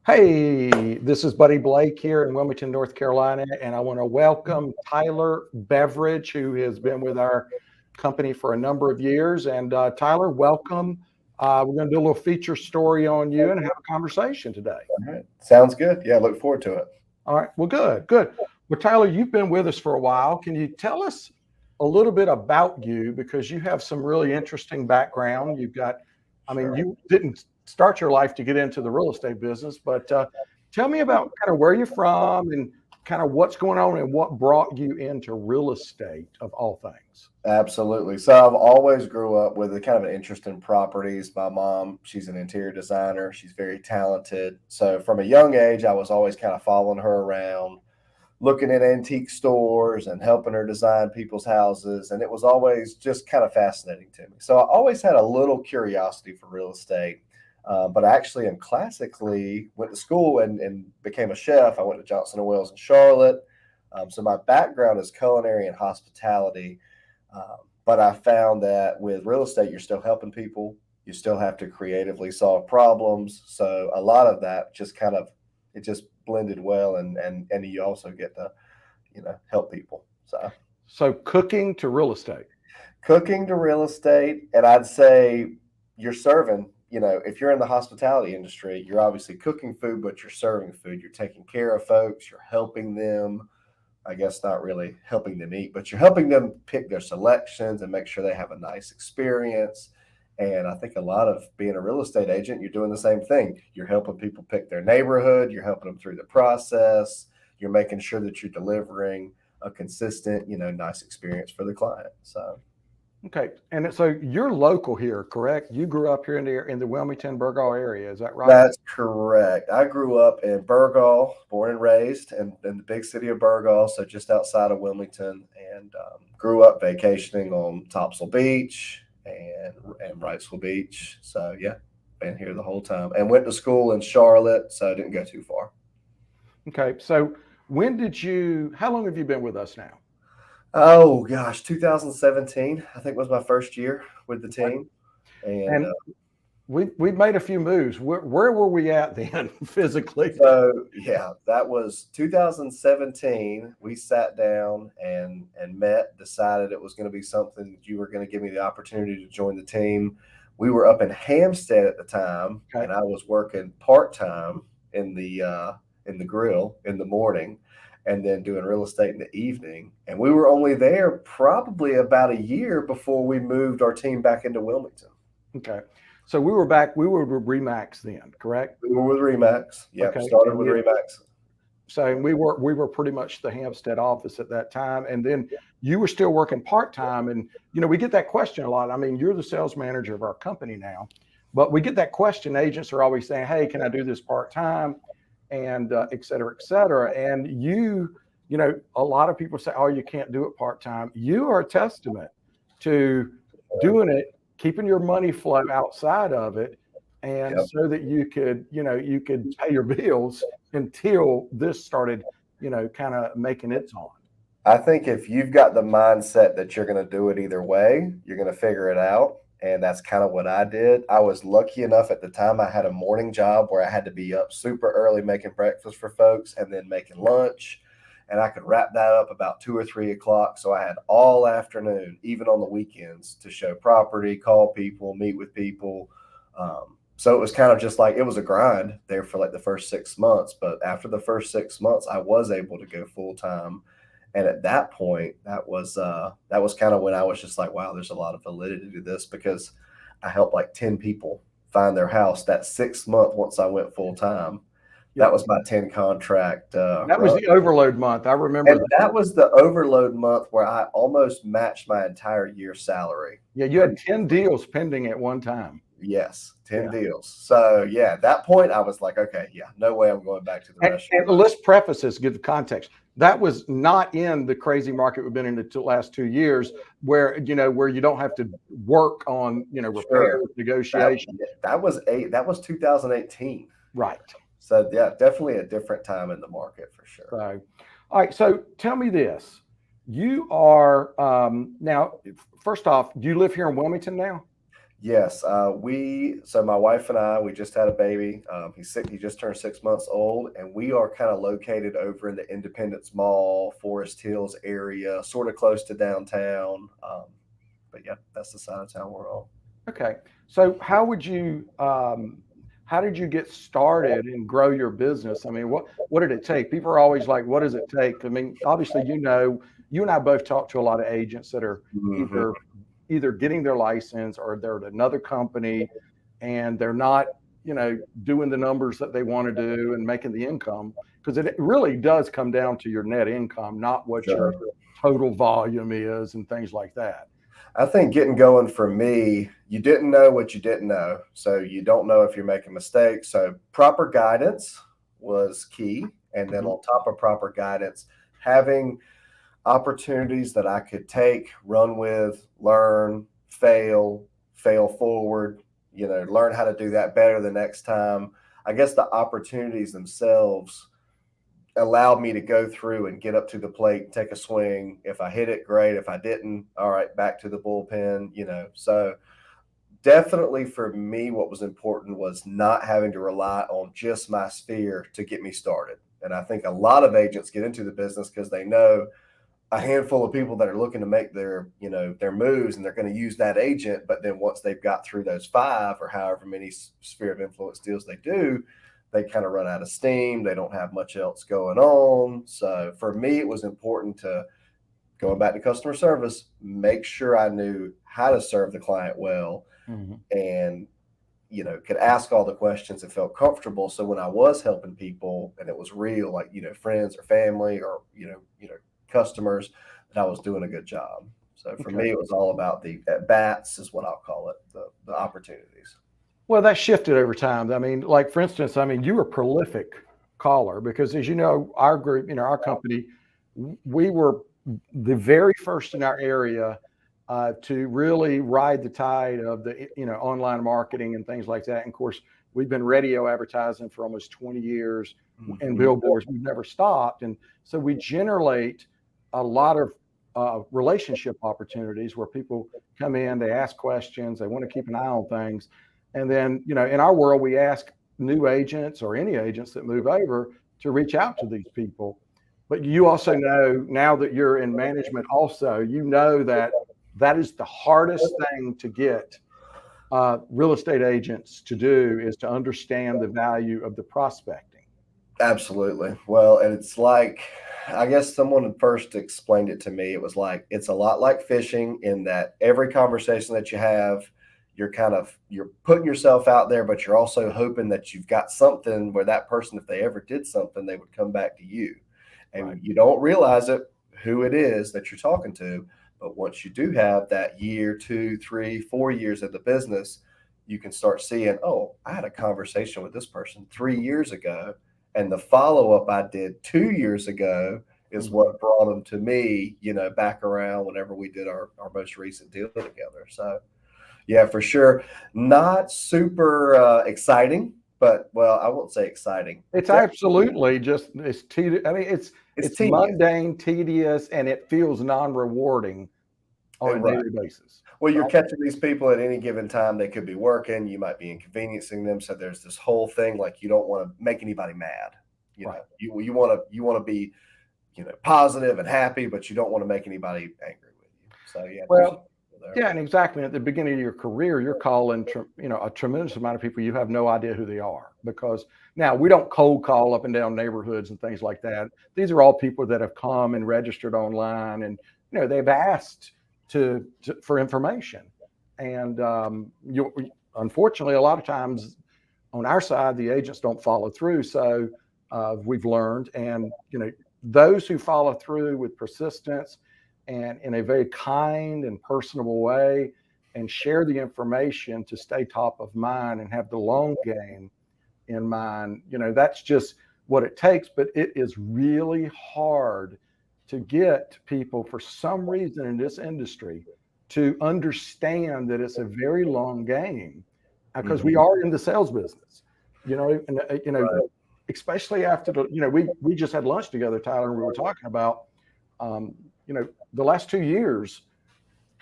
Hey, this is Buddy Blake here in Wilmington, North Carolina, and I want to welcome Tyler Beverage, who has been with our company for a number of years. And Tyler, welcome. We're going to do a little feature story on you and have a conversation today. All right. Sounds good. Yeah, look forward to it. All right. Well, good, good. Well, Tyler, you've been with us for a while. Can you tell us a little bit about you? Because you have some really interesting background. Sure. You didn't start your life to get into the real estate business, but tell me about kind of where you're from and kind of what's going on and what brought you into real estate of all things. Absolutely. So I've always grew up with a kind of an interest in properties. My mom, she's an interior designer. She's very talented. So from a young age, I was always kind of following her around, looking at antique stores and helping her design people's houses. And it was always just kind of fascinating to me. So I always had a little curiosity for real estate. But I actually am classically went to school and became a chef. I went to Johnson& Wales in Charlotte. So my background is culinary and hospitality. But I found that with real estate, you're still helping people. You still have to creatively solve problems. So a lot of that just kind of, it just blended well. And you also get to, help people. So cooking to real estate. Cooking to real estate. And I'd say you're serving. If you're in the hospitality industry, you're obviously cooking food, but you're serving food. You're taking care of folks. You're helping them. I guess not really helping them eat, but you're helping them pick their selections and make sure they have a nice experience. And I think a lot of being a real estate agent, you're doing the same thing. You're helping people pick their neighborhood. You're helping them through the process. You're making sure that you're delivering a consistent, nice experience for the client. So. Okay, and so you're local here, correct? You grew up here in the Wilmington, Burgaw area, is that right? That's correct. I grew up in Burgaw, born and raised in the big city of Burgaw, so just outside of Wilmington, and grew up vacationing on Topsail Beach and Wrightsville Beach. So yeah, been here the whole time, and went to school in Charlotte, so I didn't go too far. Okay, so how long have you been with us now? Oh gosh, 2017, I think was my first year with the team. And we've made a few moves. Where were we at then physically? So yeah, that was 2017. We sat down and met, decided it was going to be something that you were going to give me the opportunity to join the team. We were up in Hampstead at the time, Okay. and I was working part-time in the grill in the morning, and then doing real estate in the evening. And we were only there probably about a year before we moved our team back into Wilmington. Okay. So we were with Remax then, correct? We were with Remax. Yeah, Okay. started with Remax. So we were pretty much the Hampstead office at that time. And then you were still working part-time. And, we get that question a lot. I mean, you're the sales manager of our company now, but we get that question. Agents are always saying, hey, can I do this part-time? And et cetera, et cetera. And a lot of people say, oh, you can't do it part-time. You are a testament to doing it, keeping your money flow outside of it. And Yep. so that you could pay your bills until this started, kind of making its own. I think if you've got the mindset that you're going to do it either way, you're going to figure it out. And that's kind of what I did. I was lucky enough at the time. I had a morning job where I had to be up super early making breakfast for folks and then making lunch. And I could wrap that up about 2 or 3 o'clock. So I had all afternoon, even on the weekends, to show property, call people, meet with people. So it was kind of just like it was a grind there for like the first 6 months. But after the first 6 months, I was able to go full time. And at that point, that was kind of when I was just like, wow, there's a lot of validity to this, because I helped like 10 people find their house that 6th month once I went full time. That was my 10 contract. That was the overload month. I remember and that was the overload month where I almost matched my entire year's salary. Yeah, you had 10 deals pending at one time. Yes, 10 deals. So yeah, at that point I was like, okay, yeah, no way I'm going back to the restaurant. And let's preface this, give the context. That was not in the crazy market we've been in the last 2 years, where you don't have to work on repair negotiation. That was 2018. Right. So yeah, definitely a different time in the market for sure. So, all right. So tell me this: you are now. First off, do you live here in Wilmington now? Yes, so my wife and I, we just had a baby. He just turned 6 months old, and we are kind of located over in the Independence Mall, Forest Hills area, sort of close to downtown. But yeah, that's the side of town we're on. Okay. So how did you get started and grow your business? I mean, what did it take? People are always like, what does it take? I mean, obviously, you and I both talk to a lot of agents that are Mhm. either getting their license or they're at another company and they're not, doing the numbers that they want to do and making the income, because it really does come down to your net income, not what your Sure. total volume is and things like that. I think getting going for me, you didn't know what you didn't know. So you don't know if you're making mistakes. So proper guidance was key. And then Mhm. on top of proper guidance, having opportunities that I could take, run with, learn, fail forward, learn how to do that better the next time. I guess the opportunities themselves allowed me to go through and get up to the plate and take a swing. If I hit it, great. If I didn't, all right, back to the bullpen. So definitely for me, what was important was not having to rely on just my sphere to get me started. And I think a lot of agents get into the business because they know a handful of people that are looking to make their moves, and they're going to use that agent. But then once they've got through those five or however many sphere of influence deals they do, they kind of run out of steam. They don't have much else going on. So for me, it was important to, going back to customer service, make sure I knew how to serve the client well, Mhm. and could ask all the questions and felt comfortable. So when I was helping people and it was real, like, friends or family or, customers, that I was doing a good job. So for Okay. me, it was all about the at bats is what I'll call it, the opportunities. Well, that shifted over time. I mean, like for instance, I mean, you were a prolific caller because, as you know, our group, our company, we were the very first in our area to really ride the tide of the, online marketing and things like that. And of course, we've been radio advertising for almost 20 years and Mhm. billboards. We've never stopped, and so we generate a lot of relationship opportunities where people come in, they ask questions, they want to keep an eye on things. And then, in our world, we ask new agents or any agents that move over to reach out to these people. But you also know, now that you're in management, also, that that is the hardest thing to get real estate agents to do, is to understand the value of the prospecting. Absolutely. Well, and it's like, I guess someone had first explained it to me. It was like, it's a lot like fishing in that every conversation that you have, you're putting yourself out there, but you're also hoping that you've got something where that person, if they ever did something, they would come back to you. Right. And you don't realize it, who it is that you're talking to. But once you do have that year, 2, 3, 4 years of the business, you can start seeing, oh, I had a conversation with this person 3 years ago, and the follow up I did 2 years ago is Mhm. what brought them to me, back around whenever we did our most recent deal together. So, yeah, for sure. Not super exciting, but well, I won't say exciting. It's absolutely just, it's tedious. I mean, It's it's tedious. mundane, tedious, and it feels non-rewarding on a Right. daily basis. Well, you're Right. catching these people at any given time. They could be working. You might be inconveniencing them. So there's this whole thing like you don't want to make anybody mad. Right. You want to be positive and happy, but you don't want to make anybody angry with you. So yeah, there's Well, there. yeah, and exactly. At the beginning of your career, you're calling, a tremendous amount of people. You have no idea who they are, because now we don't cold call up and down neighborhoods and things like that. These are all people that have come and registered online, and they've asked for information. And unfortunately, a lot of times on our side, the agents don't follow through. So we've learned, and those who follow through with persistence and in a very kind and personable way, and share the information to stay top of mind and have the long game in mind, that's just what it takes. But it is really hard to get people, for some reason in this industry, to understand that it's a very long game, because we Mhm. are in the sales business, and Right. especially after we just had lunch together, Tyler, and we were talking about, the last 2 years,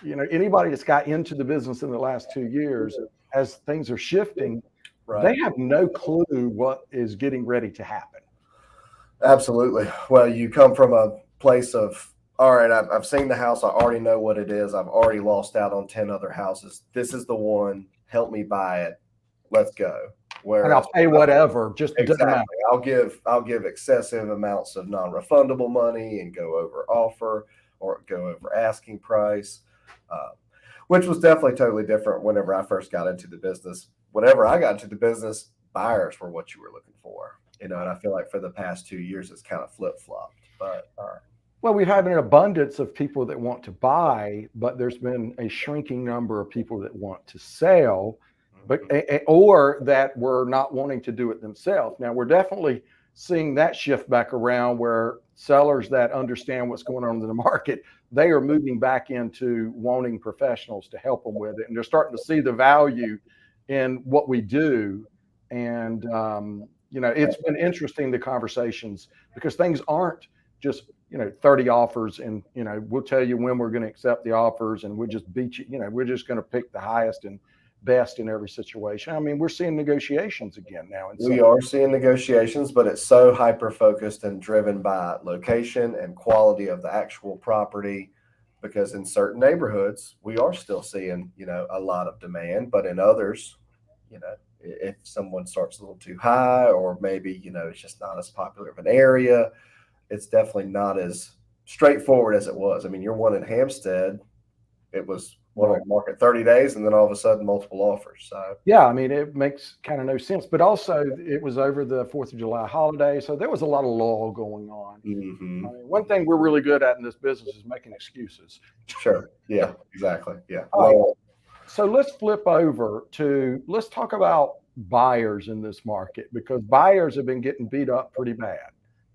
anybody that's got into the business in the last 2 years, as things are shifting, Right. they have no clue what is getting ready to happen. Absolutely. Well, you come from a place of, all right, I've seen the house. I already know what it is. I've already lost out on 10 other houses. This is the one. Help me buy it. Let's go. And Whereas I'll pay whatever, just doesn't matter. exactly, I'll give excessive amounts of non-refundable money and go over offer or go over asking price, uh, which was definitely totally different whenever I first got into the business. Whenever I got into the business, buyers were what you were looking for, and I feel like for the past 2 years, it's kind of flip-flopped. But Well, we have an abundance of people that want to buy, but there's been a shrinking number of people that want to sell, but or that were not wanting to do it themselves. Now we're definitely seeing that shift back around where sellers that understand what's going on in the market, they are moving back into wanting professionals to help them with it, and they're starting to see the value in what we do. And it's been interesting, the conversations, because things aren't just 30 offers and we'll tell you when we're going to accept the offers, and we'll just beat you. We're just going to pick the highest and best in every situation. I mean, we're seeing negotiations again now. And we are seeing negotiations, but it's so hyper focused and driven by location and quality of the actual property. Because in certain neighborhoods, we are still seeing, a lot of demand, but in others, if someone starts a little too high, or maybe, it's just not as popular of an area, it's definitely not as straightforward as it was. I mean, your one in Hampstead, it was one on the market 30 days, and then all of a sudden multiple offers. So yeah, I mean, it makes kind of no sense. But also, it was over the 4th of July holiday, so there was a lot of lull going on. I mean, one thing we're really good at in this business is making excuses. Sure. Yeah, exactly. Yeah. Right. So let's flip over to, let's talk about buyers in this market, because buyers have been getting beat up pretty bad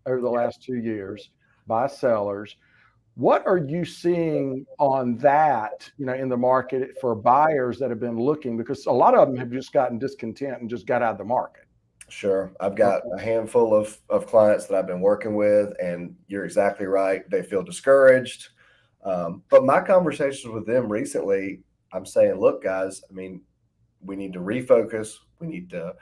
over the last 2 years by sellers. What are you seeing on that, in the market for buyers that have been looking? Because a lot of them have just gotten discontent and just got out of the market. Sure. I've got a handful of clients that I've been working with, and you're exactly right. They feel discouraged. But my conversations with them recently, I'm saying, look, guys, I mean, we need to refocus. We need to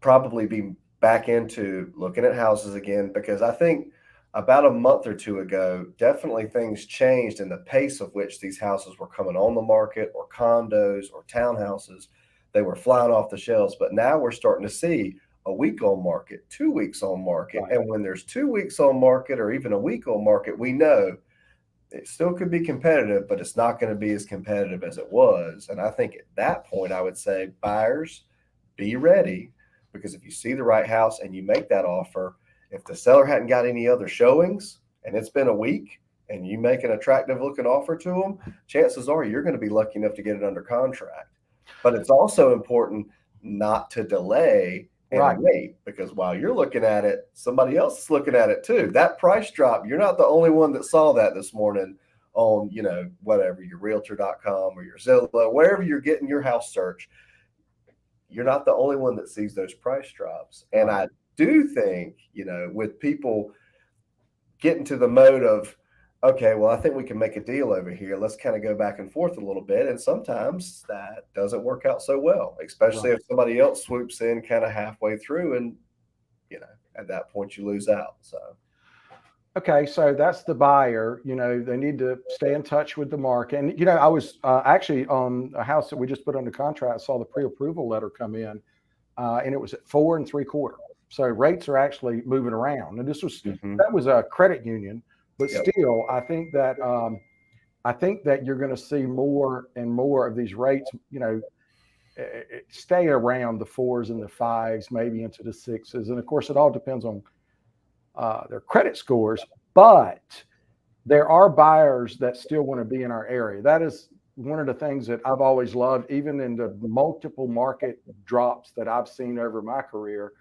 probably be back into looking at houses again, because I think about a month or two ago, definitely things changed in the pace of which these houses were coming on the market, or condos or townhouses. They were flying off the shelves, but now we're starting to see a week on market, 2 weeks on market. Right. And when there's 2 weeks on market or even a week on market, we know it still could be competitive, but it's not going to be as competitive as it was. And I think at that point, I would say, buyers, be ready, because if you see the right house and you make that offer, if the seller hadn't got any other showings and it's been a week and you make an attractive looking offer to them, chances are you're going to be lucky enough to get it under contract. But it's also important not to delay and wait, because while you're looking at it, somebody else is looking at it too. That price drop, you're not the only one that saw that this morning on, whatever, your realtor.com or your Zillow, wherever you're getting your house search. You're not the only one that sees those price drops. And I do think, with people getting to the mode of, okay, well, I think we can make a deal over here. Let's kind of go back and forth a little bit. And sometimes that doesn't work out so well, especially if somebody else swoops in kind of halfway through, and, at that point you lose out. So. Okay, so that's the buyer. They need to stay in touch with the market. And, I was actually on a house that we just put under contract. I saw the pre-approval letter come in, and it was at 4 3/4. So rates are actually moving around. And that was a credit union, but still, I think that you're going to see more and more of these rates, stay around the 4s and the 5s, maybe into the 6s. And of course, it all depends on their credit scores, but there are buyers that still want to be in our area. That is one of the things that I've always loved, even in the multiple market drops that I've seen over my career.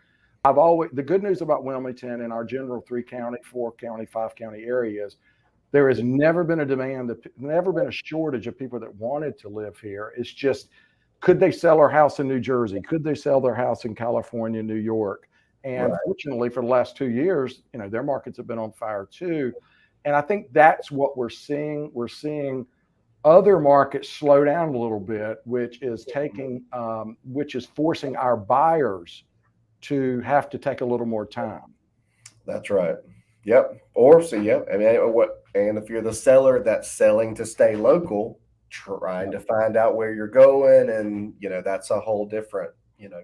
The good news about Wilmington and our general 3-county, 4-county, 5-county areas, there has never been never been a shortage of people that wanted to live here. It's just, could they sell their house in New Jersey? Could they sell their house in California, New York? And fortunately, for the last 2 years, their markets have been on fire too. And I think that's what we're seeing. We're seeing Other markets slow down a little bit, which is forcing our buyers to have to take a little more time. That's right. Yep. Or so, yep. I mean, and if you're the seller that's selling to stay local, trying to find out where you're going, and that's a whole different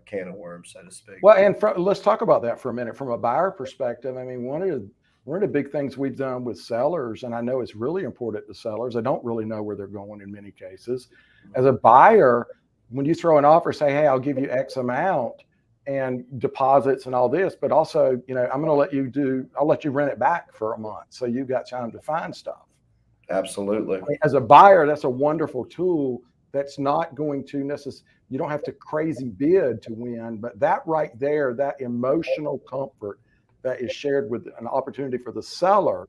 can of worms, so to speak. Well, and let's talk about that for a minute from a buyer perspective. I mean, one of the big things we've done with sellers, and I know it's really important to sellers, they don't really know where they're going in many cases. As a buyer, when you throw an offer, say, hey, I'll give you X amount and deposits and all this, but also, I'm going to I'll let you rent it back for a month. So you've got time to find stuff. Absolutely. As a buyer, that's a wonderful tool. That's not going to necessarily, you don't have to crazy bid to win, but that right there, that emotional comfort that is shared with an opportunity for the seller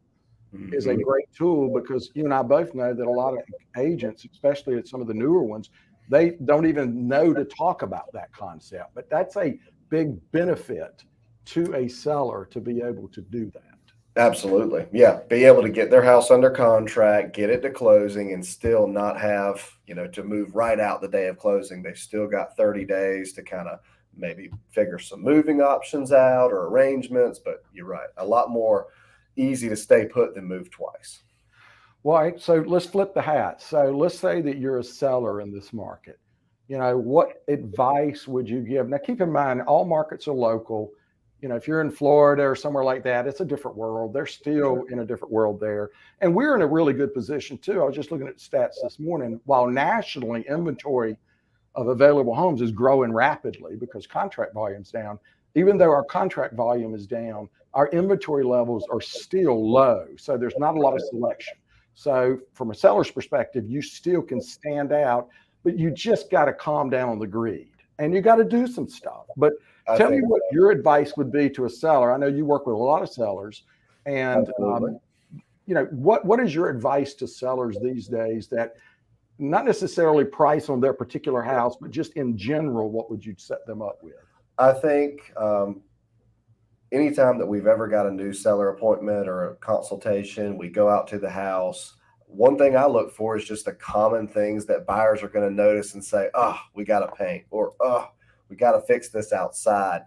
is a great tool, because you and I both know that a lot of agents, especially at some of the newer ones, they don't even know to talk about that concept. But that's a big benefit to a seller to be able to do that. Absolutely. Yeah. Be able to get their house under contract, get it to closing, and still not have, to move right out the day of closing. They've still got 30 days to kind of maybe figure some moving options out or arrangements. But you're right. A lot more easy to stay put than move twice. Well, so let's flip the hat. So let's say that you're a seller in this market. What advice would you give? Now, keep in mind, all markets are local. If you're in Florida or somewhere like that, it's a different world. They're still in a different world there. And we're in a really good position too. I was just looking at stats this morning. While nationally, inventory of available homes is growing rapidly because contract volume's down. Even though our contract volume is down, our inventory levels are still low. So there's not a lot of selection. So from a seller's perspective, you still can stand out, but you just got to calm down on the greed and you got to do some stuff. But tell me what your advice would be to a seller. I know you work with a lot of sellers, and what is your advice to sellers these days that not necessarily price on their particular house, but just in general, what would you set them up with? I think anytime that we've ever got a new seller appointment or a consultation, we go out to the house. One thing I look for is just the common things that buyers are going to notice and say, we got to paint, or we got to fix this outside.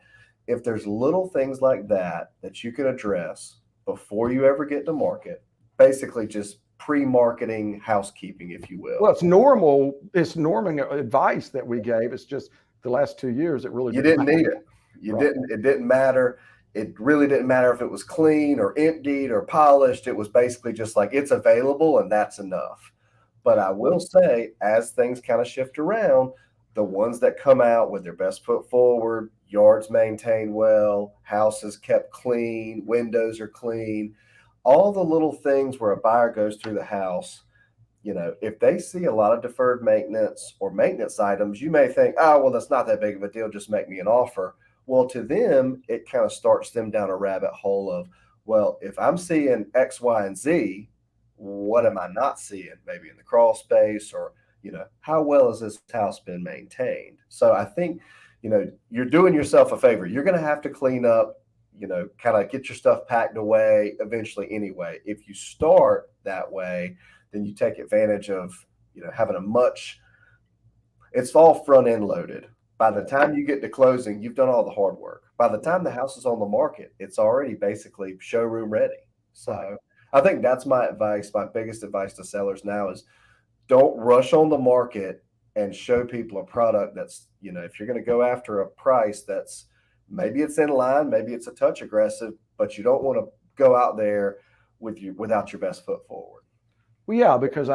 If there's little things like that you can address before you ever get to market, basically just pre-marketing housekeeping, if you will. Well, it's normal. It's norming advice that we gave. It's just the last 2 years, it really didn't need it. It didn't matter. It really didn't matter if it was clean or emptied or polished. It was basically just like, it's available and that's enough. But I will say, as things kind of shift around, the ones that come out with their best foot forward, yards maintained well, houses kept clean, windows are clean, all the little things where a buyer goes through the house, if they see a lot of deferred maintenance or maintenance items, you may think, well, that's not that big of a deal, just make me an offer. Well, to them, it kind of starts them down a rabbit hole of, well, if I'm seeing X, Y, and Z, what am I not seeing? Maybe in the crawl space, or, how well has this house been maintained? So I think, you're doing yourself a favor. You're going to have to clean up, kind of get your stuff packed away eventually anyway. If you start that way, then you take advantage of, having it's all front end loaded. By the time you get to closing, you've done all the hard work. By the time the house is on the market, it's already basically showroom ready. So I think that's my advice. My biggest advice to sellers now is don't rush on the market and show people a product that's, if you're going to go after a price that's, maybe it's in line, maybe it's a touch aggressive, but you don't want to go out there without your best foot forward. Well, yeah, because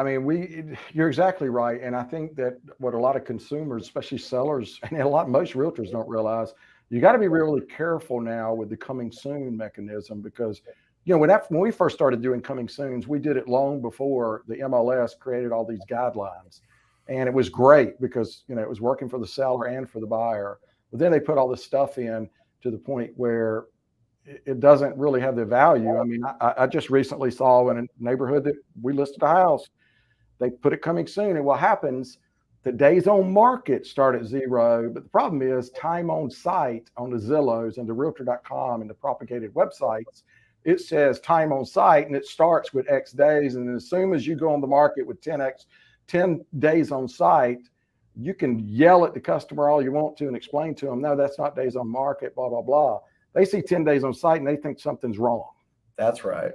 you're exactly right. And I think that what a lot of consumers, especially sellers, and most realtors don't realize, you got to be really careful now with the coming soon mechanism, because, when we first started doing coming soons, we did it long before the MLS created all these guidelines. And it was great because, it was working for the seller and for the buyer. But then they put all this stuff in to the point where it doesn't really have the value. I just recently saw in a neighborhood that we listed a house, they put it coming soon. And what happens, the days on market start at 0. But the problem is time on site on the Zillows and the Realtor.com and the propagated websites, it says time on site and it starts with X days. And then as soon as you go on the market with 10X 10 days on site, you can yell at the customer all you want to and explain to them, no, that's not days on market, blah, blah, blah. They see 10 days on site and they think something's wrong. That's right.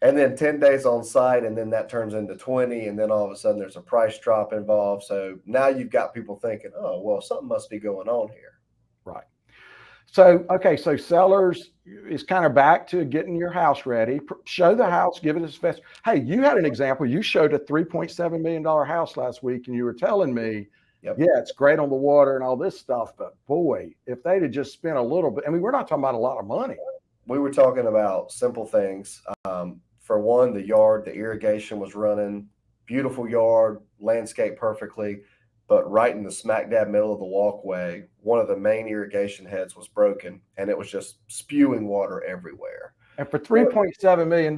And then 10 days on site, and then that turns into 20, and then all of a sudden there's a price drop involved. So now you've got people thinking, oh, well, something must be going on here. Right. So, okay, so sellers is kind of back to getting your house ready. Show the house, give it its best. Hey, you had an example. You showed a $3.7 million house last week, and you were telling me, yeah, it's great on the water and all this stuff, but boy, if they'd have just spent a little bit, I mean, we're not talking about a lot of money. We were talking about simple things. For one, the yard, the irrigation was running, beautiful yard, landscaped perfectly, but right in the smack dab middle of the walkway, one of the main irrigation heads was broken, and it was just spewing water everywhere. And for $3.7 million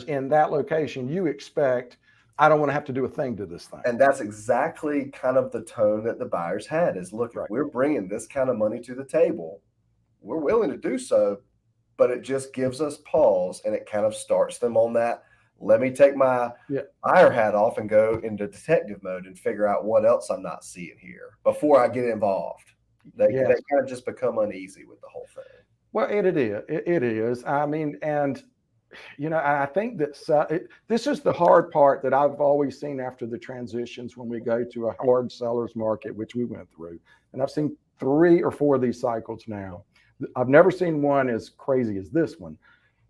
in that location, you expect, I don't want to have to do a thing to this thing. And that's exactly kind of the tone that the buyers had is, look, if we're bringing this kind of money to the table, we're willing to do so. But it just gives us pause, and it kind of starts them on that. Let me take my buyer hat off and go into detective mode and figure out what else I'm not seeing here before I get involved. They kind of just become uneasy with the whole thing. Well, it is. It is. I mean, and, you know, I think that this is the hard part that I've always seen after the transitions when we go to a hard seller's market, which we went through. And I've seen 3 or 4 of these cycles now. I've never seen one as crazy as this one.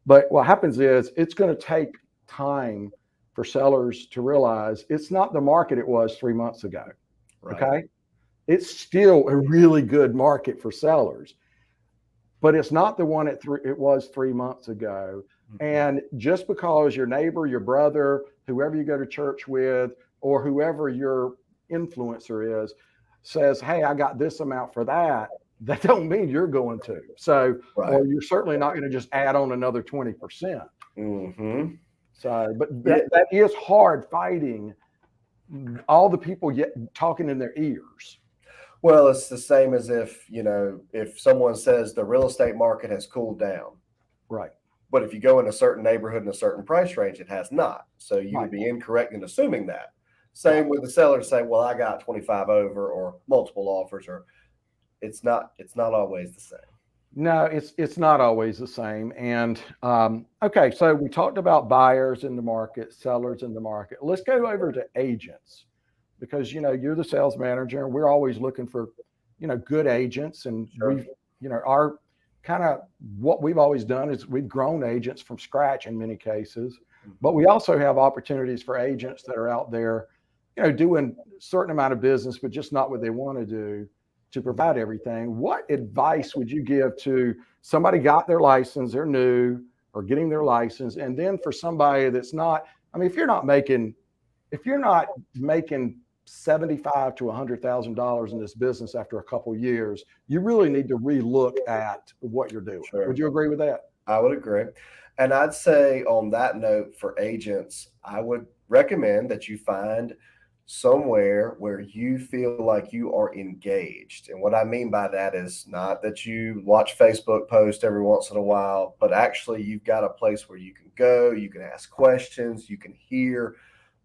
But what happens is it's going to take time for sellers to realize it's not the market it was 3 months ago. Right. Okay. It's still a really good market for sellers, but it's not the one it was 3 months ago. Mm-hmm. And just because your neighbor, your brother, whoever you go to church with, or whoever your influencer is, says, hey, I got this amount for that don't mean you're going to. So, or you're certainly not going to just add on another 20%. Mm-hmm. So, but that is hard fighting all the people talking in their ears. Well, it's the same as if, you know, if someone says the real estate market has cooled down. Right. But if you go in a certain neighborhood in a certain price range, it has not. So you would be incorrect in assuming that. Same with the seller saying, well, I got 25 over or multiple offers, or it's not always the same. No, it's not always the same. And okay, so we talked about buyers in the market, sellers in the market. Let's go over to agents, because, you know, you're the sales manager and we're always looking for, you know, good agents. And we've, you know, our kind of what we've always done is we've grown agents from scratch in many cases, but we also have opportunities for agents that are out there, you know, doing a certain amount of business, but just not what they want to do to provide everything. What advice would you give to somebody got their license, they're new or getting their license, and then for somebody that's not, I mean, if you're not making $75,000 to $100,000 in this business after a couple of years, you really need to relook at what you're doing. Would you agree with that? I would agree. And I'd say on that note, for agents, I would recommend that you find somewhere where you feel like you are engaged. And what I mean by that is not that you watch Facebook posts every once in a while, but actually you've got a place where you can go, you can ask questions, you can hear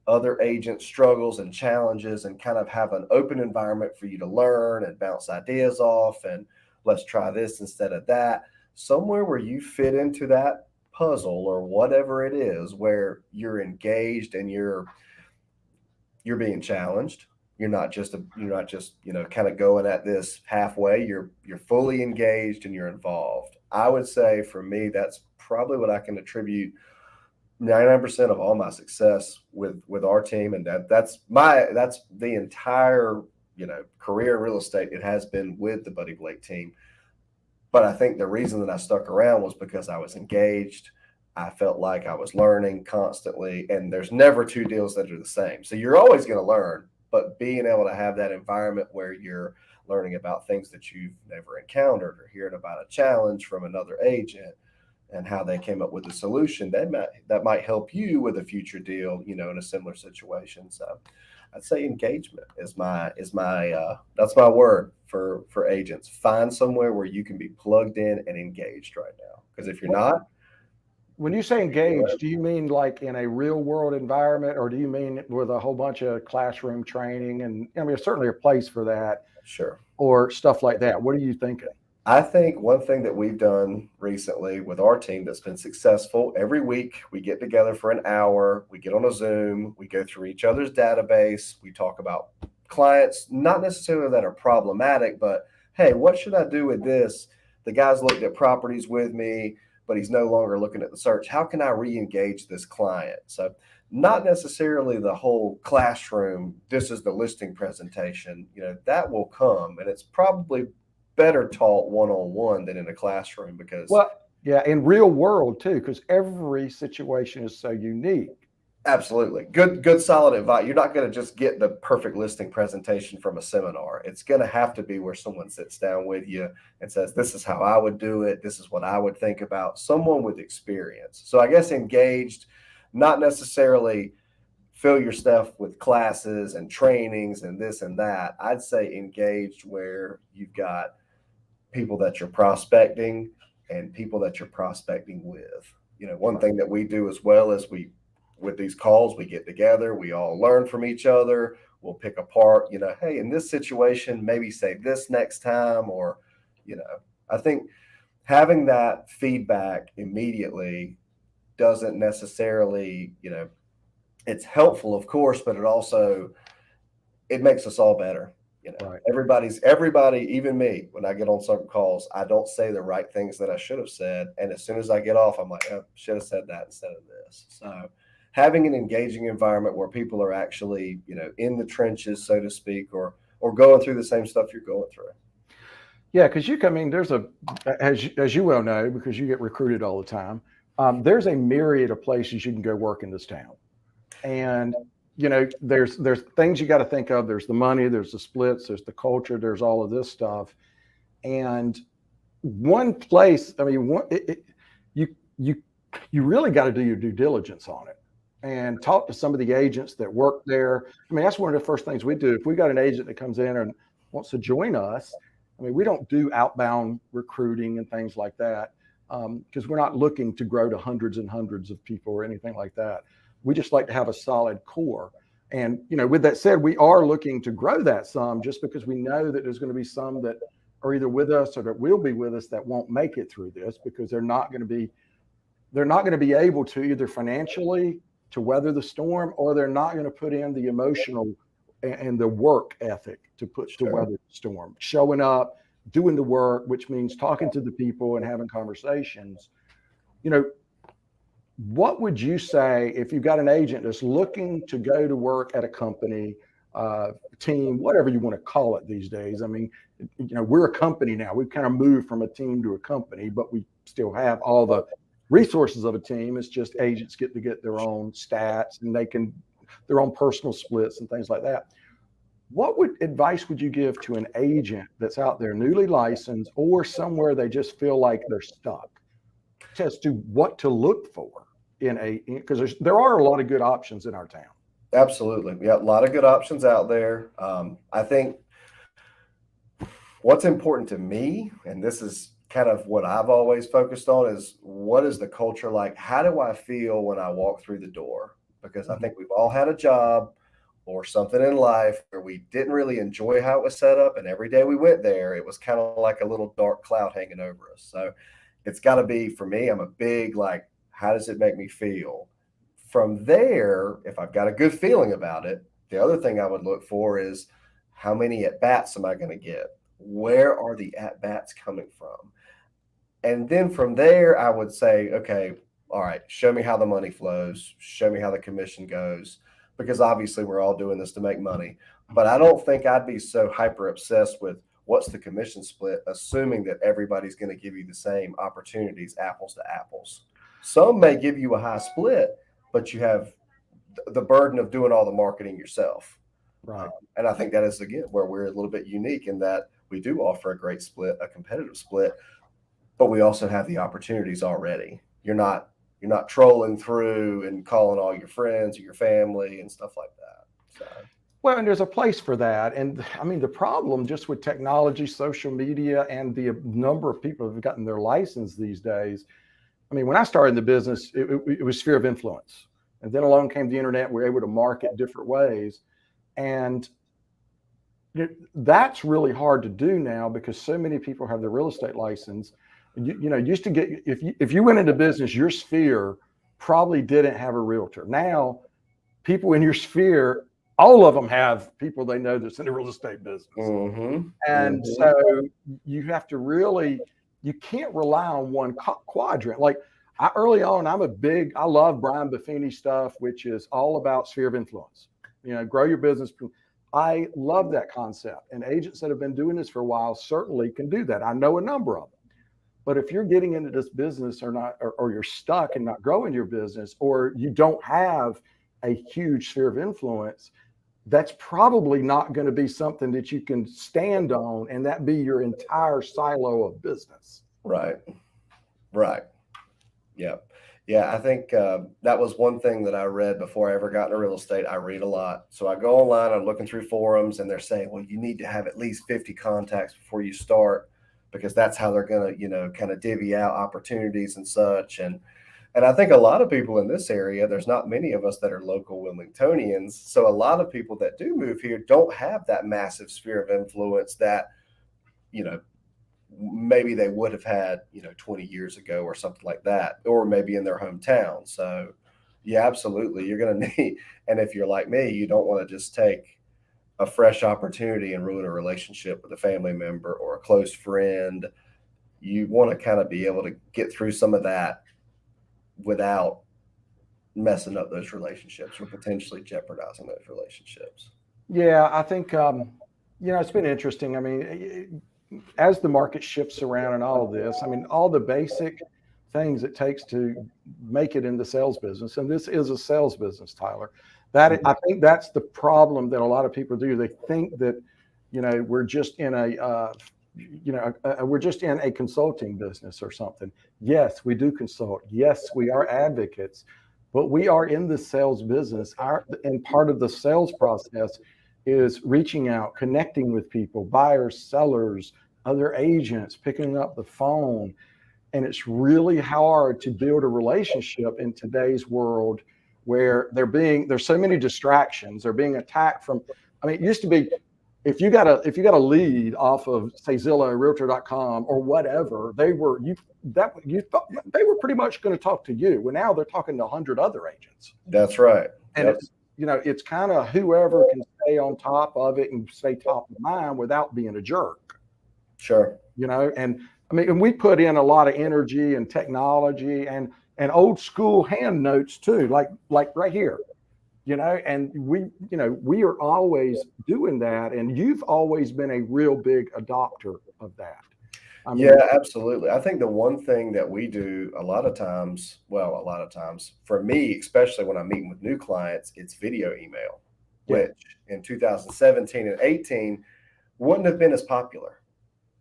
other agents' struggles and challenges, and kind of have an open environment for you to learn and bounce ideas off and let's try this instead of that. Somewhere where you fit into that puzzle or whatever it is, where you're engaged and you're being challenged. You're not just, you know, kind of going at this halfway. You're fully engaged and you're involved. I would say for me, that's probably what I can attribute 99% of all my success with our team. And that's the entire, you know, career in real estate. It has been with the Buddy Blake team. But I think the reason that I stuck around was because I was engaged. I felt like I was learning constantly, and there's never 2 deals that are the same. So you're always going to learn, but being able to have that environment where you're learning about things that you've never encountered or hearing about a challenge from another agent and how they came up with a solution, that might help you with a future deal, you know, in a similar situation. So I'd say engagement is that's my word for agents. Find somewhere where you can be plugged in and engaged right now. Because if you're not, When you say engaged, do you mean like in a real world environment, or do you mean with a whole bunch of classroom training? And I mean, there's certainly a place for that, Sure. or stuff like that. What are you thinking? I think one thing that we've done recently with our team that's been successful, every week we get together for an hour, we get on a Zoom, we go through each other's database, we talk about clients, not necessarily that are problematic, but hey, what should I do with this? The guy's looked at properties with me, but he's no longer looking at the search. How can I re-engage this client? So not necessarily the whole classroom, this is the listing presentation, that will come, and it's probably better taught one-on-one than in a classroom because Well, yeah, in real world too, because every situation is so unique. absolutely good solid advice. You're not going to just get the perfect listing presentation from a seminar. It's going to have to be where someone sits down with you and says, this is how I would do it, this is what I would think about, someone with experience. So I guess engaged, not necessarily fill your stuff with classes and trainings and this and that. I'd say engaged where you've got people that you're prospecting and people that you're prospecting with. One thing that we do as well is with these calls, we get together, we all learn from each other. We'll pick apart, hey, in this situation, maybe say this next time, or, I think having that feedback immediately doesn't necessarily, it's helpful, of course, but it makes us all better. Right. Everybody, even me, when I get on certain calls, I don't say the right things that I should have said. And as soon as I get off, I'm like, oh, should have said that instead of this. So having an engaging environment where people are actually, in the trenches, so to speak, or going through the same stuff you're going through. Yeah, because there's as you well know, because you get recruited all the time, there's a myriad of places you can go work in this town. And there's things you got to think of. There's the money, there's the splits, there's the culture, there's all of this stuff. And one place, I mean, you really got to do your due diligence on it and talk to some of the agents that work there. I mean, that's one of the first things we do. If we got an agent that comes in and wants to join us, I mean, we don't do outbound recruiting and things like that because we're not looking to grow to hundreds and hundreds of people or anything like that. We just like to have a solid core. And, with that said, we are looking to grow that some just because we know that there's going to be some that are either with us or that will be with us that won't make it through this because they're not going to be able to either financially to weather the storm, or they're not going to put in the emotional and the work ethic to weather the storm, showing up, doing the work, which means talking to the people and having conversations. What would you say if you've got an agent that's looking to go to work at a company, team, whatever you want to call it these days? I mean, we're a company now. We've kind of moved from a team to a company, but we still have all the resources of a team. It's just agents get to get their own stats and their own personal splits and things like that. What advice would you give to an agent that's out there newly licensed or somewhere they just feel like they're stuck, as to what to look for because there are a lot of good options in our town? Absolutely. Yeah, a lot of good options out there. I think what's important to me, and this is kind of what I've always focused on, is what is the culture like? How do I feel when I walk through the door? Because I think we've all had a job or something in life where we didn't really enjoy how it was set up. And every day we went there, it was kind of like a little dark cloud hanging over us. So it's got to be, for me, I'm a big, how does it make me feel? From there, if I've got a good feeling about it, the other thing I would look for is how many at-bats am I going to get? Where are the at-bats coming from? And then from there, I would say, okay, all right, show me how the money flows. Show me how the commission goes. Because obviously we're all doing this to make money. But I don't think I'd be so hyper obsessed with what's the commission split, assuming that everybody's going to give you the same opportunities, apples to apples. Some may give you a high split, but you have the burden of doing all the marketing yourself. Right. And I think that is, again, where we're a little bit unique in that we do offer a great split, a competitive split, but we also have the opportunities already. You're not trolling through and calling all your friends or your family and stuff like that. So. Well, and there's a place for that. And I mean, the problem just with technology, social media, and the number of people who've gotten their license these days, I mean, when I started in the business, it was sphere of influence. And then along came the internet. We were able to market different ways. And that's really hard to do now because so many people have their real estate license. Used to get, if you went into business, your sphere probably didn't have a realtor. Now, people in your sphere, all of them have people they know that's in the real estate business. Mm-hmm. And Mm-hmm. so you have to really, you can't rely on one quadrant. Like early on, I love Brian Buffini's stuff, which is all about sphere of influence. Grow your business. I love that concept. And agents that have been doing this for a while certainly can do that. I know a number of them. But if you're getting into this business or not, or you're stuck and not growing your business, or you don't have a huge sphere of influence, that's probably not going to be something that you can stand on and that be your entire silo of business. Right. Yeah. Yeah. I think that was one thing that I read before I ever got into real estate. I read a lot. So I go online, I'm looking through forums, and they're saying, well, you need to have at least 50 contacts before you start, because that's how they're going to, kind of divvy out opportunities and such. And I think a lot of people in this area, there's not many of us that are local Wilmingtonians. So a lot of people that do move here don't have that massive sphere of influence that, maybe they would have had, 20 years ago or something like that, or maybe in their hometown. So yeah, absolutely. You're going to need, and if you're like me, you don't want to just take a fresh opportunity and ruin a relationship with a family member or a close friend. You want to kind of be able to get through some of that without messing up those relationships or potentially jeopardizing those relationships. Yeah, I think, it's been interesting. I mean, as the market shifts around and all of this, I mean, all the basic things it takes to make it in the sales business, and this is a sales business, Tyler, I think that's the problem that a lot of people do. They think that, we're just in we're just in a consulting business or something. Yes, we do consult. Yes, we are advocates, but we are in the sales business. And part of the sales process is reaching out, connecting with people, buyers, sellers, other agents, picking up the phone. And it's really hard to build a relationship in today's world where there's so many distractions. They're being attacked from, I mean, it used to be, if you got a lead off of, say, Zillow, Realtor.com or whatever, they were pretty much going to talk to you. Well, now they're talking to 100 other agents. That's right. And it's kind of whoever can stay on top of it and stay top of mind without being a jerk. Sure. And I mean, and we put in a lot of energy and technology and old school hand notes too, like right here, and we are always doing that. And you've always been a real big adopter of that. I mean, yeah, absolutely. I think the one thing that we do a lot of times for me, especially when I'm meeting with new clients, it's video email, which in 2017 and 18 wouldn't have been as popular.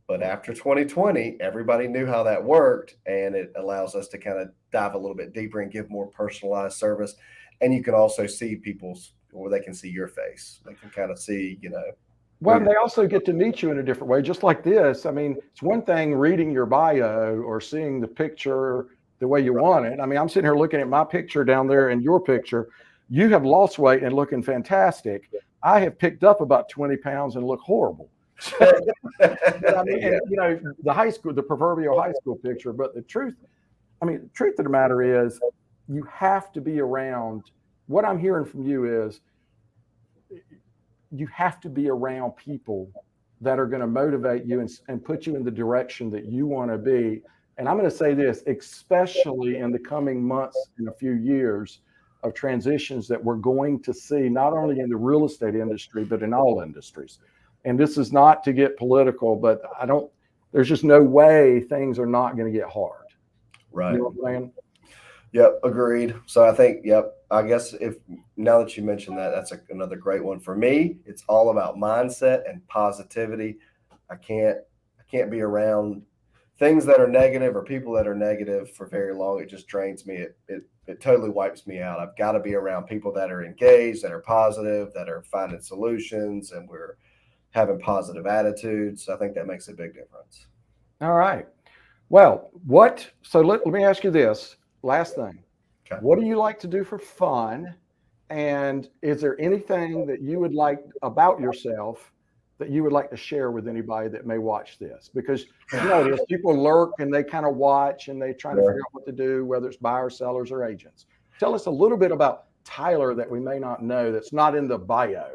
But after 2020, everybody knew how that worked, and it allows us to kind of dive a little bit deeper and give more personalized service. And you can also see they can see your face. They can kind of see, Well, they also get to meet you in a different way, just like this. I mean, it's one thing reading your bio or seeing the picture the way you want it. I mean, I'm sitting here looking at my picture down there and your picture. You have lost weight and looking fantastic. I have picked up about 20 pounds and look horrible. But I mean, and, the proverbial high school picture. But the truth of the matter is, you have to be around. What I'm hearing from you is, you have to be around people that are going to motivate you and put you in the direction that you want to be. And I'm going to say this, especially in the coming months and a few years of transitions that we're going to see, not only in the real estate industry, but in all industries. And this is not to get political, but there's just no way things are not going to get hard. Right. You know what I'm saying? Yep. Agreed. So I think, I guess now that you mentioned that, that's another great one for me. It's all about mindset and positivity. I can't be around things that are negative or people that are negative for very long. It just drains me. It totally wipes me out. I've got to be around people that are engaged, that are positive, that are finding solutions, and we're having positive attitudes. I think that makes a big difference. All right. Well, so let me ask you this last thing. Okay. What do you like to do for fun? And is there anything that you would like about yourself that you would like to share with anybody that may watch this? Because you know, it is people lurk and they kind of watch and they trying to figure out what to do, whether it's buyers, sellers, or agents. Tell us a little bit about Tyler that we may not know that's not in the bio.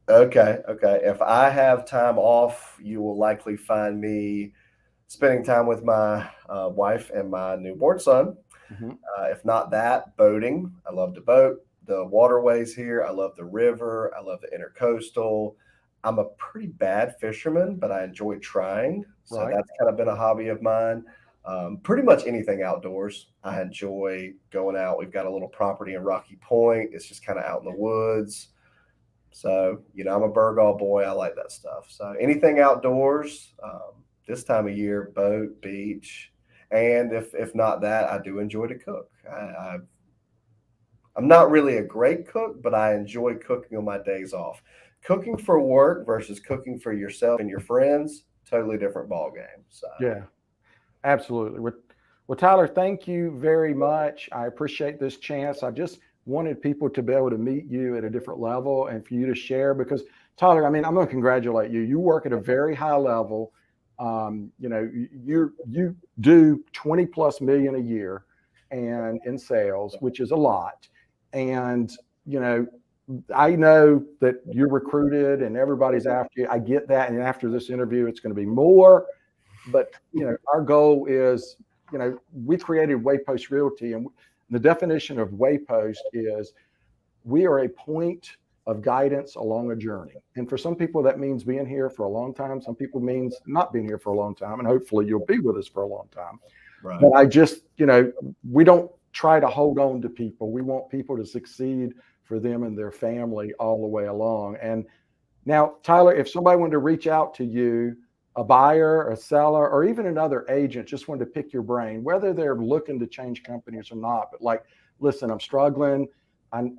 Okay. Okay. If I have time off, you will likely find me spending time with my wife and my newborn son. Mm-hmm. If not that, boating. I love to boat. The waterways here. I love the river. I love the intercoastal. I'm a pretty bad fisherman, but I enjoy trying. So Right. that's kind of been a hobby of mine. Pretty much anything outdoors. I enjoy going out. We've got a little property in Rocky Point. It's just kind of out in the woods. So, I'm a Burgaw boy. I like that stuff. So anything outdoors, this time of year, boat, beach. And if not that, I do enjoy to cook. I'm not really a great cook, but I enjoy cooking on my days off. Cooking for work versus cooking for yourself and your friends, totally different ball game. So Yeah. Absolutely. Well, Tyler, thank you very much. I appreciate this chance. I just wanted people to be able to meet you at a different level and for you to share because, Tyler, I mean, I'm going to congratulate you. You work at a very high level. You do 20 plus million a year and in sales, which is a lot. And, I know that you're recruited and everybody's after you. I get that. And after this interview, it's going to be more. But our goal is, we created Waypost Realty, and the definition of Waypost is we are a point of guidance along a journey. And for some people, that means being here for a long time. Some people means not being here for a long time, and hopefully you'll be with us for a long time. right. But I just, we don't try to hold on to people. We want people to succeed for them and their family all the way along. And now, Tyler, if somebody wanted to reach out to you, a buyer, a seller, or even another agent just wanted to pick your brain, whether they're looking to change companies or not, but like, listen, I'm struggling.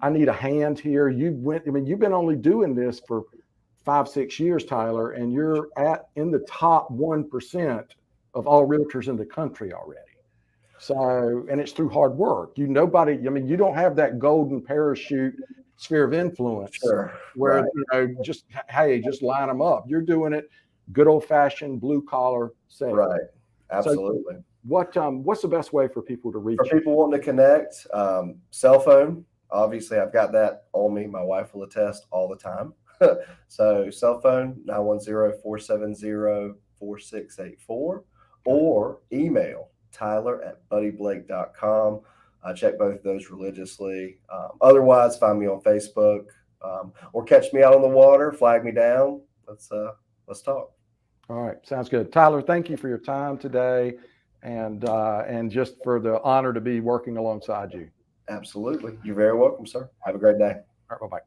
I need a hand here. You've been only doing this for 5-6 years, Tyler, and you're in the top 1% of all realtors in the country already. So, and it's through hard work. You don't have that golden parachute sphere of influence Sure. where, Right. just line them up. You're doing it good old fashioned blue collar sales. Right. Absolutely. So what's the best way for people to reach For people wanting to connect, cell phone. Obviously, I've got that on me. My wife will attest all the time. So cell phone, 910-470-4684, or email tyler@buddyblake.com. I check both of those religiously. Otherwise, find me on Facebook, or catch me out on the water, flag me down. Let's talk. All right. Sounds good. Tyler, thank you for your time today and just for the honor to be working alongside you. Absolutely. You're very welcome, sir. Have a great day. All right. Bye-bye.